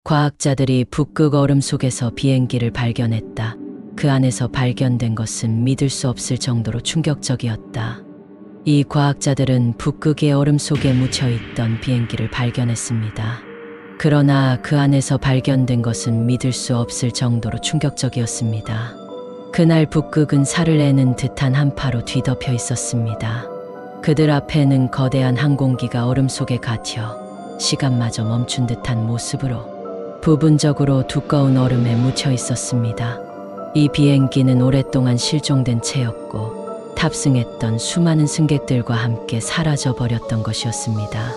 과학자들이 북극 얼음 속에서 비행기를 발견했다. 그 안에서 발견된 것은 믿을 수 없을 정도로 충격적이었다. 이 과학자들은 북극의 얼음 속에 묻혀있던 비행기를 발견했습니다. 그러나 그 안에서 발견된 것은 믿을 수 없을 정도로 충격적이었습니다. 그날 북극은 살을 내는 듯한 한파로 뒤덮여 있었습니다. 그들 앞에는 거대한 항공기가 얼음 속에 갇혀 시간마저 멈춘 듯한 모습으로 부분적으로 두꺼운 얼음에 묻혀 있었습니다. 이 비행기는 오랫동안 실종된 채였고 탑승했던 수많은 승객들과 함께 사라져 버렸던 것이었습니다.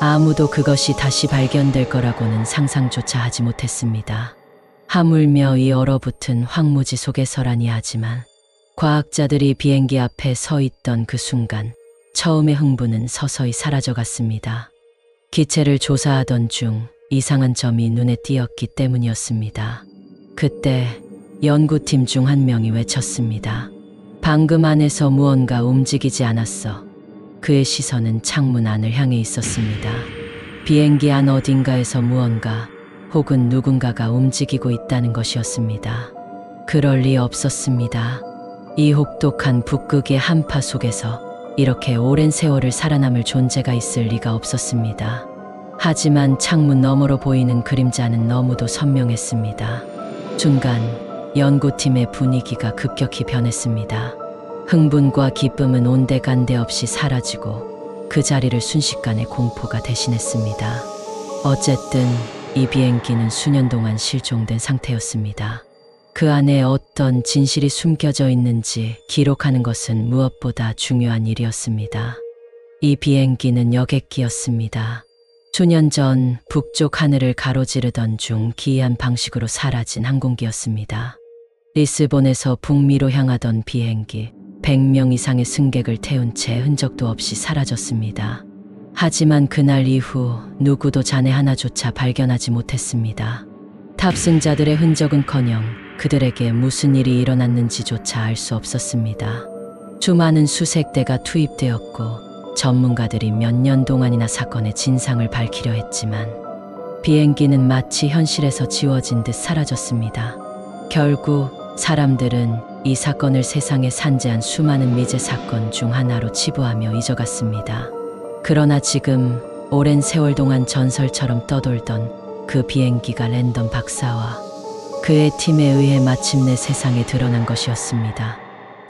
아무도 그것이 다시 발견될 거라고는 상상조차 하지 못했습니다. 하물며 이 얼어붙은 황무지 속에서라니 하지만 과학자들이 비행기 앞에 서 있던 그 순간 처음의 흥분은 서서히 사라져갔습니다. 기체를 조사하던 중 이상한 점이 눈에 띄었기 때문이었습니다. 그때 연구팀 중 한 명이 외쳤습니다. 방금 안에서 무언가 움직이지 않았어. 그의 시선은 창문 안을 향해 있었습니다. 비행기 안 어딘가에서 무언가 혹은 누군가가 움직이고 있다는 것이었습니다. 그럴 리 없었습니다. 이 혹독한 북극의 한파 속에서 이렇게 오랜 세월을 살아남을 존재가 있을 리가 없었습니다. 하지만 창문 너머로 보이는 그림자는 너무도 선명했습니다. 순간 연구팀의 분위기가 급격히 변했습니다. 흥분과 기쁨은 온데간데 없이 사라지고 그 자리를 순식간에 공포가 대신했습니다. 어쨌든 이 비행기는 수년 동안 실종된 상태였습니다. 그 안에 어떤 진실이 숨겨져 있는지 기록하는 것은 무엇보다 중요한 일이었습니다. 이 비행기는 여객기였습니다. 수년 전 북쪽 하늘을 가로지르던 중 기이한 방식으로 사라진 항공기였습니다. 리스본에서 북미로 향하던 비행기, 100명 이상의 승객을 태운 채 흔적도 없이 사라졌습니다. 하지만 그날 이후 누구도 잔해 하나조차 발견하지 못했습니다. 탑승자들의 흔적은커녕 그들에게 무슨 일이 일어났는지조차 알 수 없었습니다. 수많은 수색대가 투입되었고 전문가들이 몇 년 동안이나 사건의 진상을 밝히려 했지만 비행기는 마치 현실에서 지워진 듯 사라졌습니다. 결국 사람들은 이 사건을 세상에 산재한 수많은 미제 사건 중 하나로 치부하며 잊어갔습니다. 그러나 지금 오랜 세월 동안 전설처럼 떠돌던 그 비행기가 랜던 박사와 그의 팀에 의해 마침내 세상에 드러난 것이었습니다.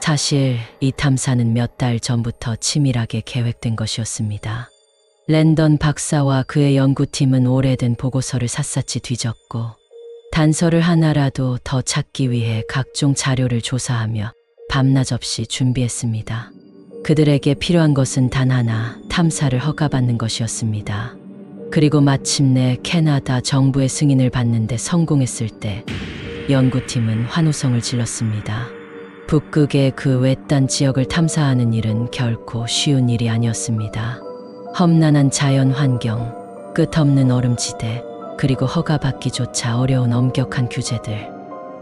사실 이 탐사는 몇 달 전부터 치밀하게 계획된 것이었습니다. 랜던 박사와 그의 연구팀은 오래된 보고서를 샅샅이 뒤졌고 단서를 하나라도 더 찾기 위해 각종 자료를 조사하며 밤낮 없이 준비했습니다. 그들에게 필요한 것은 단 하나, 탐사를 허가받는 것이었습니다. 그리고 마침내 캐나다 정부의 승인을 받는데 성공했을 때 연구팀은 환호성을 질렀습니다. 북극의 그 외딴 지역을 탐사하는 일은 결코 쉬운 일이 아니었습니다. 험난한 자연 환경, 끝없는 얼음지대, 그리고 허가받기조차 어려운 엄격한 규제들.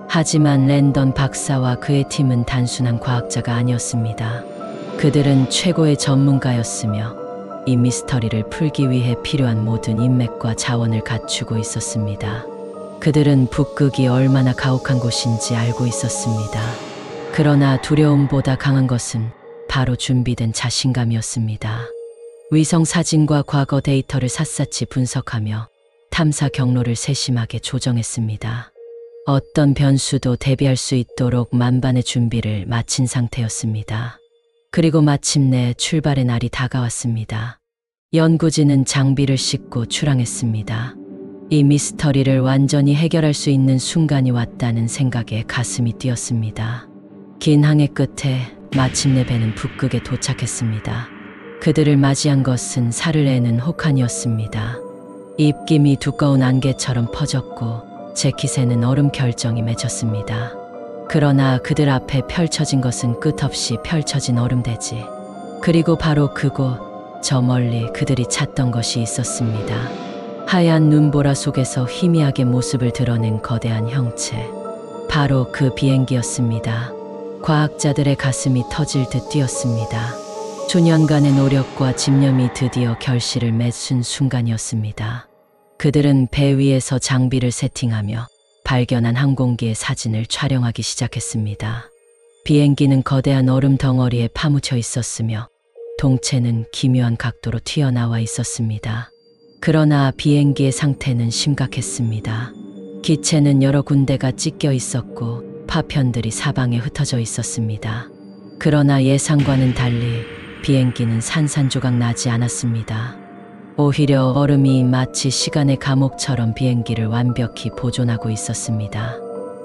하지만 랜던 박사와 그의 팀은 단순한 과학자가 아니었습니다. 그들은 최고의 전문가였으며 이 미스터리를 풀기 위해 필요한 모든 인맥과 자원을 갖추고 있었습니다. 그들은 북극이 얼마나 가혹한 곳인지 알고 있었습니다. 그러나 두려움보다 강한 것은 바로 준비된 자신감이었습니다. 위성 사진과 과거 데이터를 샅샅이 분석하며 탐사 경로를 세심하게 조정했습니다. 어떤 변수도 대비할 수 있도록 만반의 준비를 마친 상태였습니다. 그리고 마침내 출발의 날이 다가왔습니다. 연구진은 장비를 싣고 출항했습니다. 이 미스터리를 완전히 해결할 수 있는 순간이 왔다는 생각에 가슴이 뛰었습니다. 긴 항해 끝에 마침내 배는 북극에 도착했습니다. 그들을 맞이한 것은 살을 내는 혹한이었습니다. 입김이 두꺼운 안개처럼 퍼졌고 재킷에는 얼음 결정이 맺혔습니다. 그러나 그들 앞에 펼쳐진 것은 끝없이 펼쳐진 얼음대지. 그리고 바로 그곳, 저 멀리 그들이 찾던 것이 있었습니다. 하얀 눈보라 속에서 희미하게 모습을 드러낸 거대한 형체. 바로 그 비행기였습니다. 과학자들의 가슴이 터질 듯 뛰었습니다. 수년간의 노력과 집념이 드디어 결실을 맺은 순간이었습니다. 그들은 배 위에서 장비를 세팅하며 발견한 항공기의 사진을 촬영하기 시작했습니다. 비행기는 거대한 얼음 덩어리에 파묻혀 있었으며 동체는 기묘한 각도로 튀어나와 있었습니다. 그러나 비행기의 상태는 심각했습니다. 기체는 여러 군데가 찢겨 있었고 파편들이 사방에 흩어져 있었습니다. 그러나 예상과는 달리 비행기는 산산조각 나지 않았습니다. 오히려 얼음이 마치 시간의 감옥처럼 비행기를 완벽히 보존하고 있었습니다.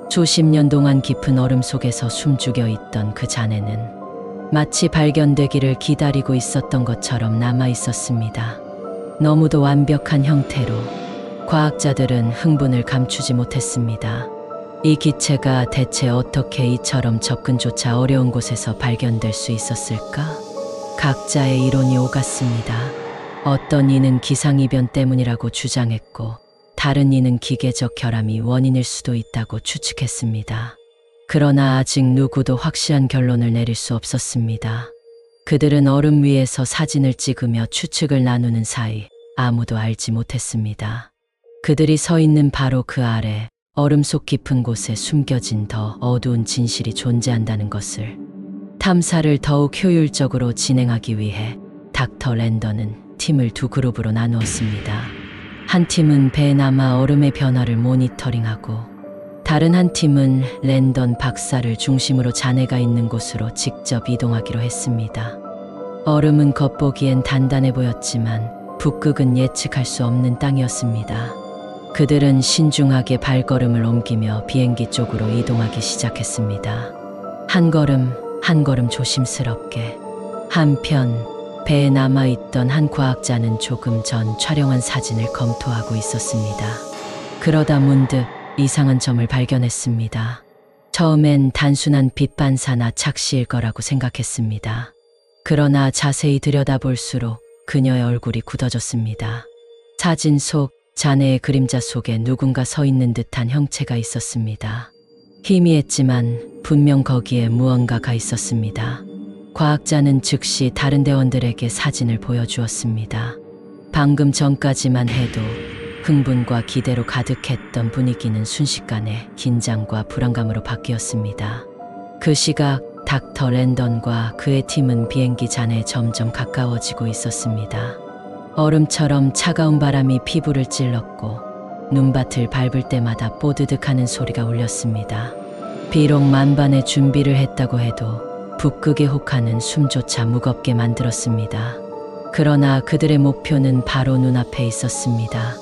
수십 년 동안 깊은 얼음 속에서 숨죽여 있던 그 잔해는 마치 발견되기를 기다리고 있었던 것처럼 남아 있었습니다. 너무도 완벽한 형태로 과학자들은 흥분을 감추지 못했습니다. 이 기체가 대체 어떻게 이처럼 접근조차 어려운 곳에서 발견될 수 있었을까? 각자의 이론이 오갔습니다. 어떤 이는 기상이변 때문이라고 주장했고 다른 이는 기계적 결함이 원인일 수도 있다고 추측했습니다. 그러나 아직 누구도 확실한 결론을 내릴 수 없었습니다. 그들은 얼음 위에서 사진을 찍으며 추측을 나누는 사이 아무도 알지 못했습니다. 그들이 서 있는 바로 그 아래 얼음 속 깊은 곳에 숨겨진 더 어두운 진실이 존재한다는 것을. 탐사를 더욱 효율적으로 진행하기 위해 닥터 랜던은 팀을 두 그룹으로 나누었습니다. 한 팀은 배에 남아 얼음의 변화를 모니터링하고 다른 한 팀은 랜던 박사를 중심으로 잔해가 있는 곳으로 직접 이동하기로 했습니다. 얼음은 겉보기엔 단단해 보였지만 북극은 예측할 수 없는 땅이었습니다. 그들은 신중하게 발걸음을 옮기며 비행기 쪽으로 이동하기 시작했습니다. 한 걸음 한 걸음 조심스럽게. 한편 배에 남아있던 한 과학자는 조금 전 촬영한 사진을 검토하고 있었습니다. 그러다 문득 이상한 점을 발견했습니다. 처음엔 단순한 빛 반사나 착시일 거라고 생각했습니다. 그러나 자세히 들여다볼수록 그녀의 얼굴이 굳어졌습니다. 사진 속 잔해의 그림자 속에 누군가 서 있는 듯한 형체가 있었습니다. 희미했지만 분명 거기에 무언가가 있었습니다. 과학자는 즉시 다른 대원들에게 사진을 보여주었습니다. 방금 전까지만 해도 흥분과 기대로 가득했던 분위기는 순식간에 긴장과 불안감으로 바뀌었습니다. 그 시각 닥터 랜던과 그의 팀은 비행기 잔해에 점점 가까워지고 있었습니다. 얼음처럼 차가운 바람이 피부를 찔렀고 눈밭을 밟을 때마다 뽀드득하는 소리가 울렸습니다. 비록 만반의 준비를 했다고 해도 북극의 혹한은 숨조차 무겁게 만들었습니다. 그러나 그들의 목표는 바로 눈앞에 있었습니다.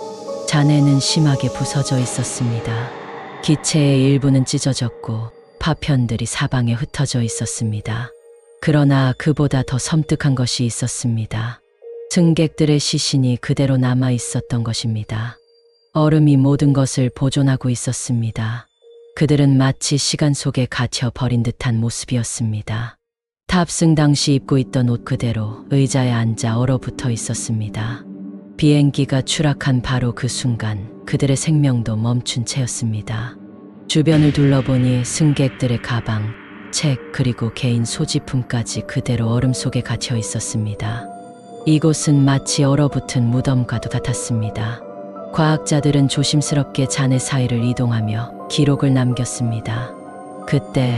잔해는 심하게 부서져 있었습니다. 기체의 일부는 찢어졌고 파편들이 사방에 흩어져 있었습니다. 그러나 그보다 더 섬뜩한 것이 있었습니다. 승객들의 시신이 그대로 남아 있었던 것입니다. 얼음이 모든 것을 보존하고 있었습니다. 그들은 마치 시간 속에 갇혀 버린 듯한 모습이었습니다. 탑승 당시 입고 있던 옷 그대로 의자에 앉아 얼어붙어 있었습니다. 비행기가 추락한 바로 그 순간 그들의 생명도 멈춘 채였습니다. 주변을 둘러보니 승객들의 가방, 책 그리고 개인 소지품까지 그대로 얼음 속에 갇혀 있었습니다. 이곳은 마치 얼어붙은 무덤과도 같았습니다. 과학자들은 조심스럽게 잔해 사이를 이동하며 기록을 남겼습니다. 그때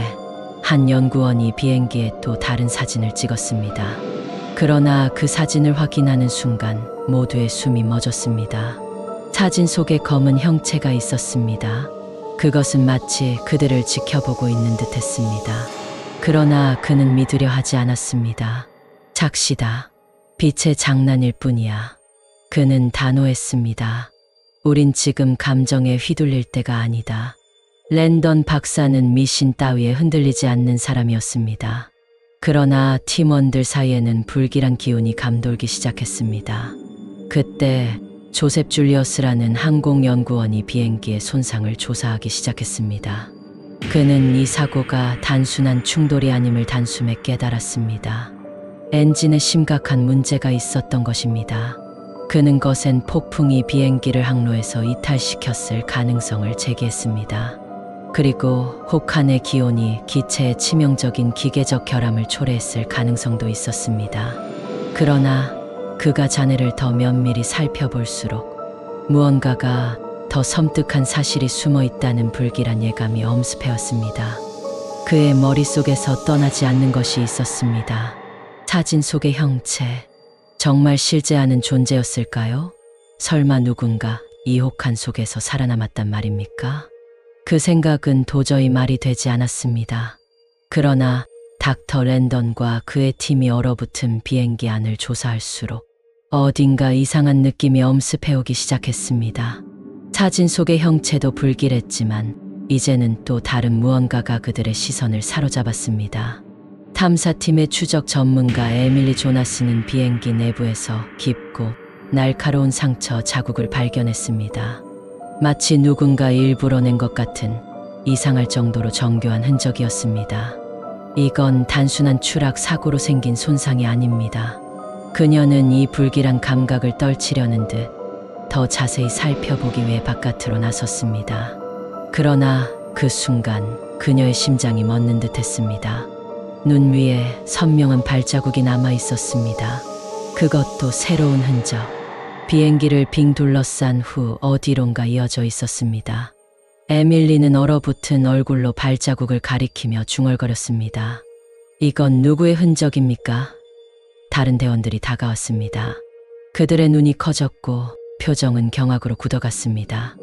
한 연구원이 비행기에 또 다른 사진을 찍었습니다. 그러나 그 사진을 확인하는 순간 모두의 숨이 멎었습니다. 사진 속에 검은 형체가 있었습니다. 그것은 마치 그들을 지켜보고 있는 듯 했습니다. 그러나 그는 믿으려 하지 않았습니다. 착시다. 빛의 장난일 뿐이야. 그는 단호했습니다. 우린 지금 감정에 휘둘릴 때가 아니다. 랜던 박사는 미신 따위에 흔들리지 않는 사람이었습니다. 그러나 팀원들 사이에는 불길한 기운이 감돌기 시작했습니다. 그때 조셉 줄리어스라는 항공연구원이 비행기의 손상을 조사하기 시작했습니다. 그는 이 사고가 단순한 충돌이 아님을 단숨에 깨달았습니다. 엔진에 심각한 문제가 있었던 것입니다. 그는 거센 폭풍이 비행기를 항로에서 이탈시켰을 가능성을 제기했습니다. 그리고 혹한의 기온이 기체에 치명적인 기계적 결함을 초래했을 가능성도 있었습니다. 그러나 그가 잔해를 더 면밀히 살펴볼수록 무언가가 더 섬뜩한 사실이 숨어 있다는 불길한 예감이 엄습해왔습니다. 그의 머릿속에서 떠나지 않는 것이 있었습니다. 사진 속의 형체, 정말 실제하는 존재였을까요? 설마 누군가 이 혹한 속에서 살아남았단 말입니까? 그 생각은 도저히 말이 되지 않았습니다. 그러나 닥터 랜던과 그의 팀이 얼어붙은 비행기 안을 조사할수록 어딘가 이상한 느낌이 엄습해오기 시작했습니다. 사진 속의 형체도 불길했지만 이제는 또 다른 무언가가 그들의 시선을 사로잡았습니다. 탐사팀의 추적 전문가 에밀리 조나스는 비행기 내부에서 깊고 날카로운 상처 자국을 발견했습니다. 마치 누군가 일부러 낸 것 같은 이상할 정도로 정교한 흔적이었습니다. 이건 단순한 추락 사고로 생긴 손상이 아닙니다. 그녀는 이 불길한 감각을 떨치려는 듯 더 자세히 살펴보기 위해 바깥으로 나섰습니다. 그러나 그 순간 그녀의 심장이 멎는 듯 했습니다. 눈 위에 선명한 발자국이 남아 있었습니다. 그것도 새로운 흔적. 비행기를 빙 둘러싼 후 어디론가 이어져 있었습니다. 에밀리는 얼어붙은 얼굴로 발자국을 가리키며 중얼거렸습니다. 이건 누구의 흔적입니까? 다른 대원들이 다가왔습니다. 그들의 눈이 커졌고 표정은 경악으로 굳어갔습니다.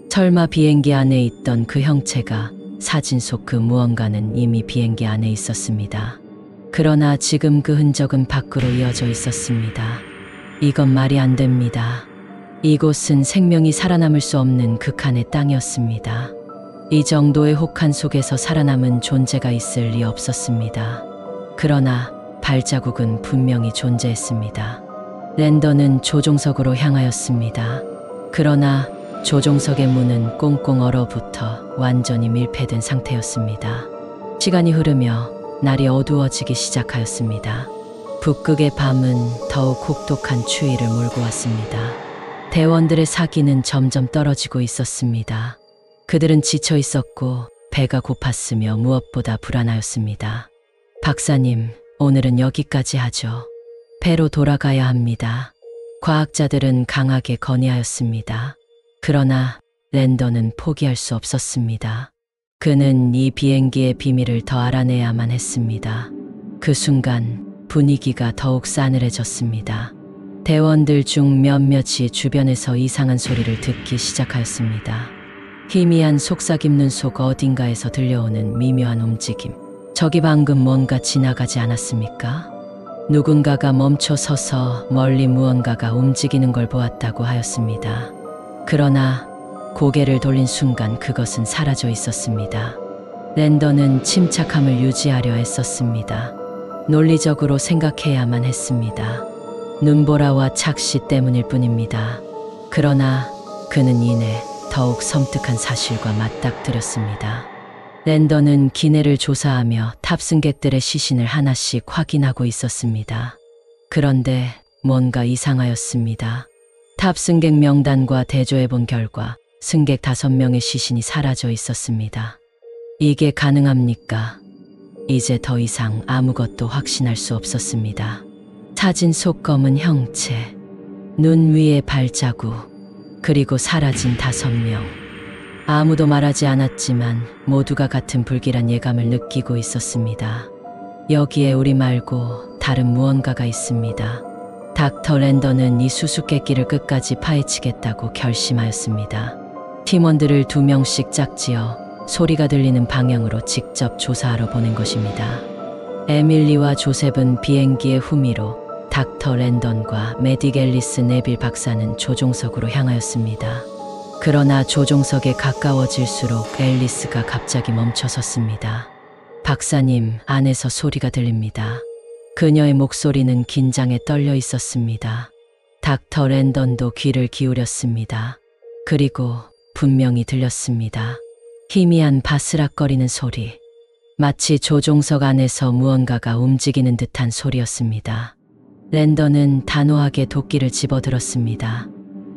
설마 비행기 안에 있던 그 형체가 사진 속 그 무언가는 이미 비행기 안에 있었습니다. 그러나 지금 그 흔적은 밖으로 이어져 있었습니다. 이건 말이 안 됩니다. 이곳은 생명이 살아남을 수 없는 극한의 땅이었습니다. 이 정도의 혹한 속에서 살아남은 존재가 있을 리 없었습니다. 그러나 발자국은 분명히 존재했습니다. 랜던은 조종석으로 향하였습니다. 그러나 조종석의 문은 꽁꽁 얼어붙어 완전히 밀폐된 상태였습니다. 시간이 흐르며 날이 어두워지기 시작하였습니다. 북극의 밤은 더욱 혹독한 추위를 몰고 왔습니다. 대원들의 사기는 점점 떨어지고 있었습니다. 그들은 지쳐 있었고 배가 고팠으며 무엇보다 불안하였습니다. 박사님, 오늘은 여기까지 하죠. 배로 돌아가야 합니다. 과학자들은 강하게 건의하였습니다. 그러나 랜던은 포기할 수 없었습니다. 그는 이 비행기의 비밀을 더 알아내야만 했습니다. 그 순간 분위기가 더욱 싸늘해졌습니다. 대원들 중 몇몇이 주변에서 이상한 소리를 듣기 시작하였습니다. 희미한 속삭임 속 어딘가에서 들려오는 미묘한 움직임. 저기 방금 뭔가 지나가지 않았습니까? 누군가가 멈춰 서서 멀리 무언가가 움직이는 걸 보았다고 하였습니다. 그러나 고개를 돌린 순간 그것은 사라져 있었습니다. 랜던은 침착함을 유지하려 애썼습니다. 논리적으로 생각해야만 했습니다. 눈보라와 착시 때문일 뿐입니다. 그러나 그는 이내 더욱 섬뜩한 사실과 맞닥뜨렸습니다. 랜던은 기내를 조사하며 탑승객들의 시신을 하나씩 확인하고 있었습니다. 그런데 뭔가 이상하였습니다. 탑승객 명단과 대조해본 결과 승객 5명의 시신이 사라져 있었습니다. 이게 가능합니까? 이제 더 이상 아무것도 확신할 수 없었습니다. 사진 속 검은 형체, 눈 위의 발자국, 그리고 사라진 5명. 아무도 말하지 않았지만 모두가 같은 불길한 예감을 느끼고 있었습니다. 여기에 우리 말고 다른 무언가가 있습니다. 닥터 랜던은 이 수수께끼를 끝까지 파헤치겠다고 결심하였습니다. 팀원들을 2명씩 짝지어 소리가 들리는 방향으로 직접 조사하러 보낸 것입니다. 에밀리와 조셉은 비행기의 후미로, 닥터 랜던과 메딕 앨리스 네빌 박사는 조종석으로 향하였습니다. 그러나 조종석에 가까워질수록 앨리스가 갑자기 멈춰섰습니다. 박사님, 안에서 소리가 들립니다. 그녀의 목소리는 긴장에 떨려 있었습니다. 닥터 랜던도 귀를 기울였습니다. 그리고 분명히 들렸습니다. 희미한 바스락거리는 소리. 마치 조종석 안에서 무언가가 움직이는 듯한 소리였습니다. 랜던은 단호하게 도끼를 집어들었습니다.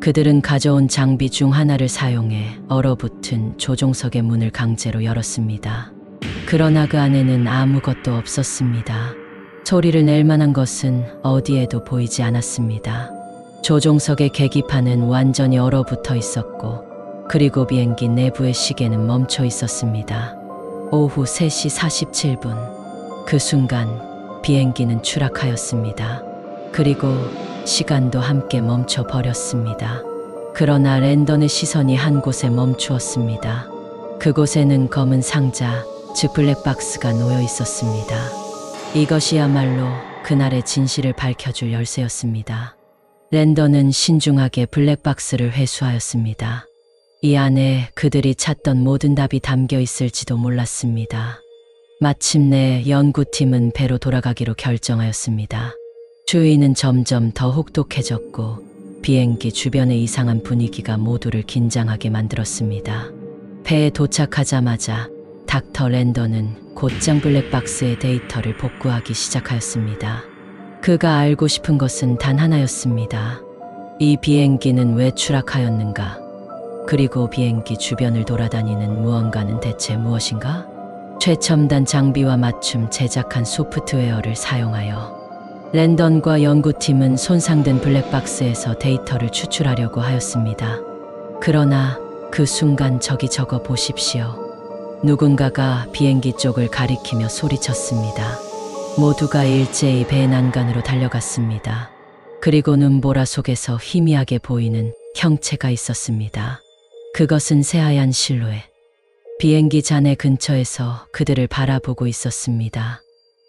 그들은 가져온 장비 중 하나를 사용해 얼어붙은 조종석의 문을 강제로 열었습니다. 그러나 그 안에는 아무것도 없었습니다. 소리를 낼 만한 것은 어디에도 보이지 않았습니다. 조종석의 계기판은 완전히 얼어붙어 있었고, 그리고 비행기 내부의 시계는 멈춰 있었습니다. 오후 3시 47분. 그 순간 비행기는 추락하였습니다. 그리고 시간도 함께 멈춰 버렸습니다. 그러나 랜던의 시선이 한 곳에 멈추었습니다. 그곳에는 검은 상자, 즉 블랙박스가 놓여 있었습니다. 이것이야말로 그날의 진실을 밝혀줄 열쇠였습니다. 랜던은 신중하게 블랙박스를 회수하였습니다. 이 안에 그들이 찾던 모든 답이 담겨 있을지도 몰랐습니다. 마침내 연구팀은 배로 돌아가기로 결정하였습니다. 주위는 점점 더 혹독해졌고 비행기 주변의 이상한 분위기가 모두를 긴장하게 만들었습니다. 배에 도착하자마자 닥터 랜던은 곧장 블랙박스의 데이터를 복구하기 시작하였습니다. 그가 알고 싶은 것은 단 하나였습니다. 이 비행기는 왜 추락하였는가? 그리고 비행기 주변을 돌아다니는 무언가는 대체 무엇인가? 최첨단 장비와 맞춤 제작한 소프트웨어를 사용하여 랜던과 연구팀은 손상된 블랙박스에서 데이터를 추출하려고 하였습니다. 그러나 그 순간 저기 적어 보십시오. 누군가가 비행기 쪽을 가리키며 소리쳤습니다. 모두가 일제히 배 난간으로 달려갔습니다. 그리고 눈보라 속에서 희미하게 보이는 형체가 있었습니다. 그것은 새하얀 실루엣. 비행기 잔해 근처에서 그들을 바라보고 있었습니다.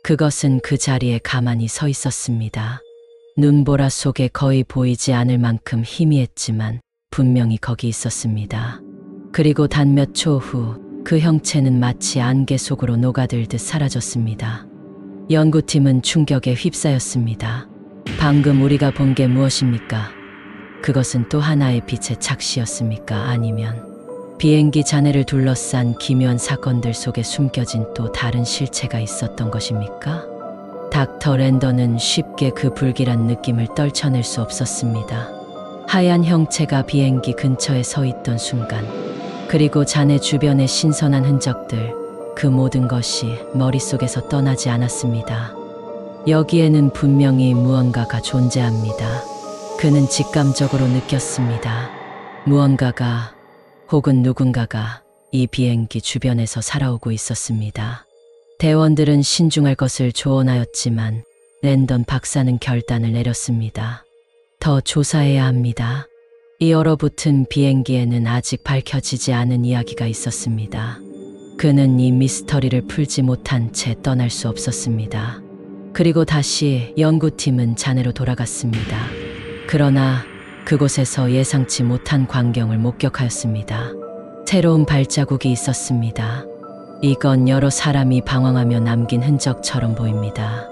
그것은 그 자리에 가만히 서 있었습니다. 눈보라 속에 거의 보이지 않을 만큼 희미했지만 분명히 거기 있었습니다. 그리고 단 몇 초 후 그 형체는 마치 안개 속으로 녹아들듯 사라졌습니다. 연구팀은 충격에 휩싸였습니다. 방금 우리가 본 게 무엇입니까? 그것은 또 하나의 빛의 착시였습니까? 아니면 비행기 잔해를 둘러싼 기묘한 사건들 속에 숨겨진 또 다른 실체가 있었던 것입니까? 닥터 랜던은 쉽게 그 불길한 느낌을 떨쳐낼 수 없었습니다. 하얀 형체가 비행기 근처에 서 있던 순간, 그리고 잔해 주변의 신선한 흔적들, 그 모든 것이 머릿속에서 떠나지 않았습니다. 여기에는 분명히 무언가가 존재합니다. 그는 직감적으로 느꼈습니다. 무언가가 혹은 누군가가 이 비행기 주변에서 살아오고 있었습니다. 대원들은 신중할 것을 조언하였지만 랜던 박사는 결단을 내렸습니다. 더 조사해야 합니다. 이 얼어붙은 비행기에는 아직 밝혀지지 않은 이야기가 있었습니다. 그는 이 미스터리를 풀지 못한 채 떠날 수 없었습니다. 그리고 다시 연구팀은 잔해로 돌아갔습니다. 그러나 그곳에서 예상치 못한 광경을 목격하였습니다. 새로운 발자국이 있었습니다. 이건 여러 사람이 방황하며 남긴 흔적처럼 보입니다.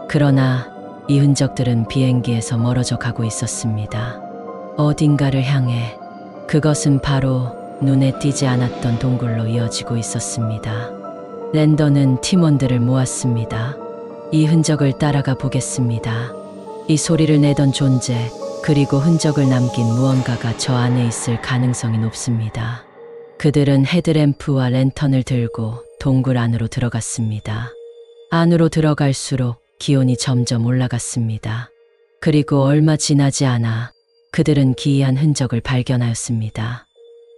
그러나 이 흔적들은 비행기에서 멀어져 가고 있었습니다. 어딘가를 향해. 그것은 바로 눈에 띄지 않았던 동굴로 이어지고 있었습니다. 랜던은 팀원들을 모았습니다. 이 흔적을 따라가 보겠습니다. 이 소리를 내던 존재, 그리고 흔적을 남긴 무언가가 저 안에 있을 가능성이 높습니다. 그들은 헤드램프와 랜턴을 들고 동굴 안으로 들어갔습니다. 안으로 들어갈수록 기온이 점점 올라갔습니다. 그리고 얼마 지나지 않아 그들은 기이한 흔적을 발견하였습니다.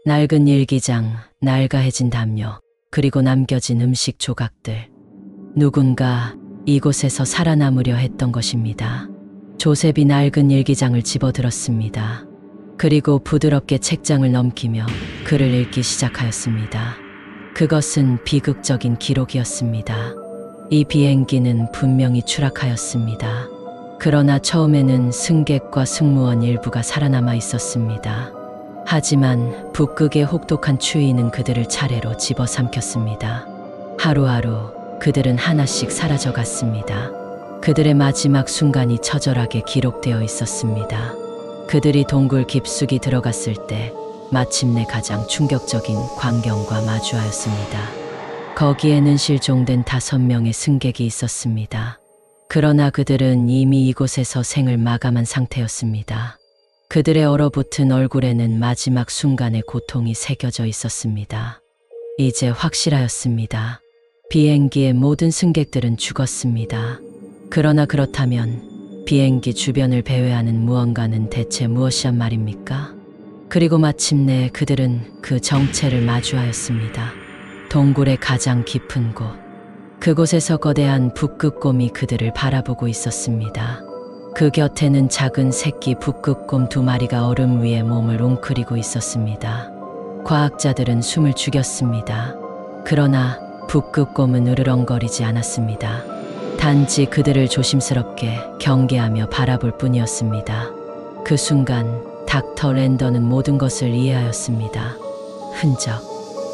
낡은 일기장, 낡아해진 담요, 그리고 남겨진 음식 조각들. 누군가 이곳에서 살아남으려 했던 것입니다. 조셉이 낡은 일기장을 집어들었습니다. 그리고 부드럽게 책장을 넘기며 글을 읽기 시작하였습니다. 그것은 비극적인 기록이었습니다. 이 비행기는 분명히 추락하였습니다. 그러나 처음에는 승객과 승무원 일부가 살아남아 있었습니다. 하지만 북극의 혹독한 추위는 그들을 차례로 집어삼켰습니다. 하루하루 그들은 하나씩 사라져갔습니다. 그들의 마지막 순간이 처절하게 기록되어 있었습니다. 그들이 동굴 깊숙이 들어갔을 때 마침내 가장 충격적인 광경과 마주하였습니다. 거기에는 실종된 5명의 승객이 있었습니다. 그러나 그들은 이미 이곳에서 생을 마감한 상태였습니다. 그들의 얼어붙은 얼굴에는 마지막 순간의 고통이 새겨져 있었습니다. 이제 확실하였습니다. 비행기의 모든 승객들은 죽었습니다. 그러나 그렇다면 비행기 주변을 배회하는 무언가는 대체 무엇이란 말입니까? 그리고 마침내 그들은 그 정체를 마주하였습니다. 동굴의 가장 깊은 곳. 그곳에서 거대한 북극곰이 그들을 바라보고 있었습니다. 그 곁에는 작은 새끼 북극곰 2마리가 얼음 위에 몸을 웅크리고 있었습니다. 과학자들은 숨을 죽였습니다. 그러나 북극곰은 으르렁거리지 않았습니다. 단지 그들을 조심스럽게 경계하며 바라볼 뿐이었습니다. 그 순간 닥터 랜던은 모든 것을 이해하였습니다. 흔적,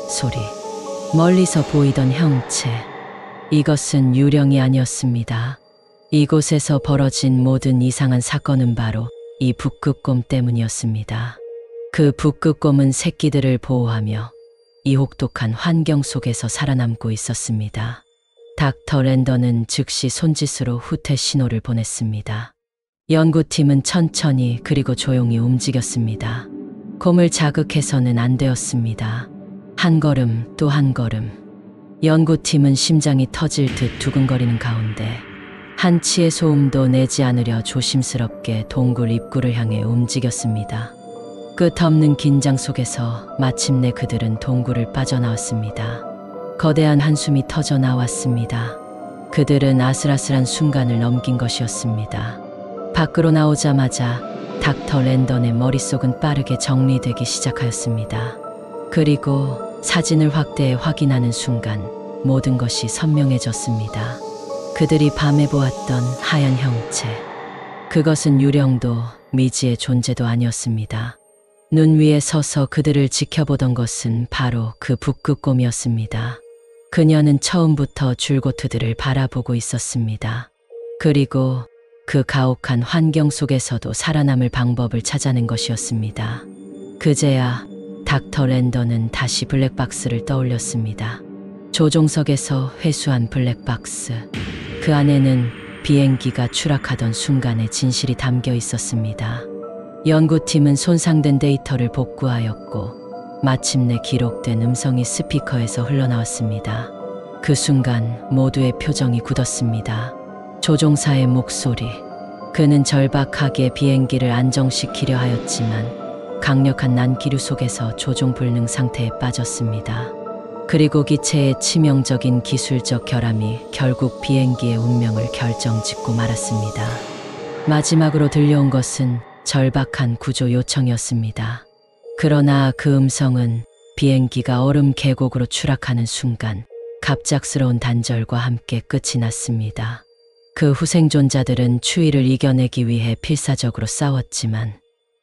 소리, 멀리서 보이던 형체. 이것은 유령이 아니었습니다. 이곳에서 벌어진 모든 이상한 사건은 바로 이 북극곰 때문이었습니다. 그 북극곰은 새끼들을 보호하며 이 혹독한 환경 속에서 살아남고 있었습니다. 닥터 랜던은 즉시 손짓으로 후퇴 신호를 보냈습니다. 연구팀은 천천히 그리고 조용히 움직였습니다. 곰을 자극해서는 안 되었습니다. 한 걸음 또 한 걸음. 연구팀은 심장이 터질 듯 두근거리는 가운데 한치의 소음도 내지 않으려 조심스럽게 동굴 입구를 향해 움직였습니다. 끝없는 긴장 속에서 마침내 그들은 동굴을 빠져나왔습니다. 거대한 한숨이 터져 나왔습니다. 그들은 아슬아슬한 순간을 넘긴 것이었습니다. 밖으로 나오자마자 닥터 랜던의 머릿속은 빠르게 정리되기 시작하였습니다. 그리고 사진을 확대해 확인하는 순간 모든 것이 선명해졌습니다. 그들이 밤에 보았던 하얀 형체. 그것은 유령도 미지의 존재도 아니었습니다. 눈 위에 서서 그들을 지켜보던 것은 바로 그 북극곰이었습니다. 그녀는 처음부터 줄곧 그들을 바라보고 있었습니다. 그리고 그 가혹한 환경 속에서도 살아남을 방법을 찾아낸 것이었습니다. 그제야 닥터 랜던은 다시 블랙박스를 떠올렸습니다. 조종석에서 회수한 블랙박스. 그 안에는 비행기가 추락하던 순간의 진실이 담겨 있었습니다. 연구팀은 손상된 데이터를 복구하였고 마침내 기록된 음성이 스피커에서 흘러나왔습니다. 그 순간 모두의 표정이 굳었습니다. 조종사의 목소리. 그는 절박하게 비행기를 안정시키려 하였지만 강력한 난기류 속에서 조종 불능 상태에 빠졌습니다. 그리고 기체의 치명적인 기술적 결함이 결국 비행기의 운명을 결정짓고 말았습니다. 마지막으로 들려온 것은 절박한 구조 요청이었습니다. 그러나 그 음성은 비행기가 얼음 계곡으로 추락하는 순간 갑작스러운 단절과 함께 끝이 났습니다. 그 후생존자들은 추위를 이겨내기 위해 필사적으로 싸웠지만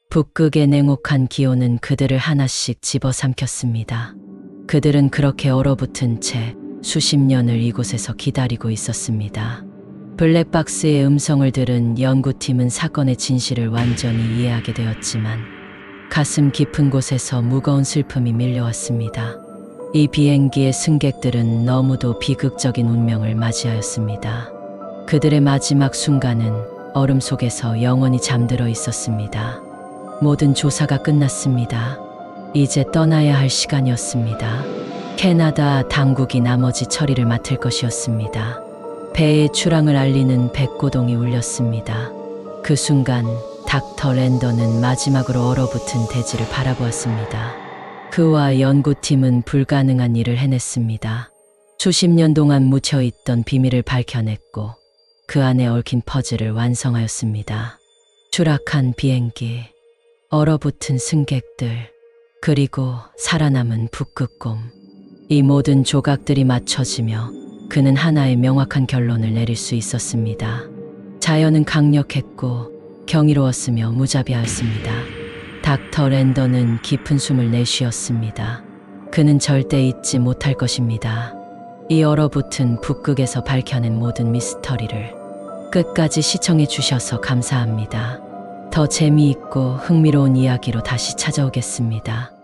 북극의 냉혹한 기온은 그들을 하나씩 집어삼켰습니다. 그들은 그렇게 얼어붙은 채 수십 년을 이곳에서 기다리고 있었습니다. 블랙박스의 음성을 들은 연구팀은 사건의 진실을 완전히 이해하게 되었지만 가슴 깊은 곳에서 무거운 슬픔이 밀려왔습니다. 이 비행기의 승객들은 너무도 비극적인 운명을 맞이하였습니다. 그들의 마지막 순간은 얼음 속에서 영원히 잠들어 있었습니다. 모든 조사가 끝났습니다. 이제 떠나야 할 시간이었습니다. 캐나다 당국이 나머지 처리를 맡을 것이었습니다. 배의 출항을 알리는 백고동이 울렸습니다. 그 순간 닥터 랜던은 마지막으로 얼어붙은 대지를 바라보았습니다. 그와 연구팀은 불가능한 일을 해냈습니다. 수십 년 동안 묻혀있던 비밀을 밝혀냈고 그 안에 얽힌 퍼즐을 완성하였습니다. 추락한 비행기, 얼어붙은 승객들, 그리고 살아남은 북극곰. 이 모든 조각들이 맞춰지며 그는 하나의 명확한 결론을 내릴 수 있었습니다. 자연은 강력했고 경이로웠으며 무자비하였습니다. 닥터 랜던은 깊은 숨을 내쉬었습니다. 그는 절대 잊지 못할 것입니다. 이 얼어붙은 북극에서 밝혀낸 모든 미스터리를 끝까지 시청해 주셔서 감사합니다. 더 재미있고 흥미로운 이야기로 다시 찾아오겠습니다.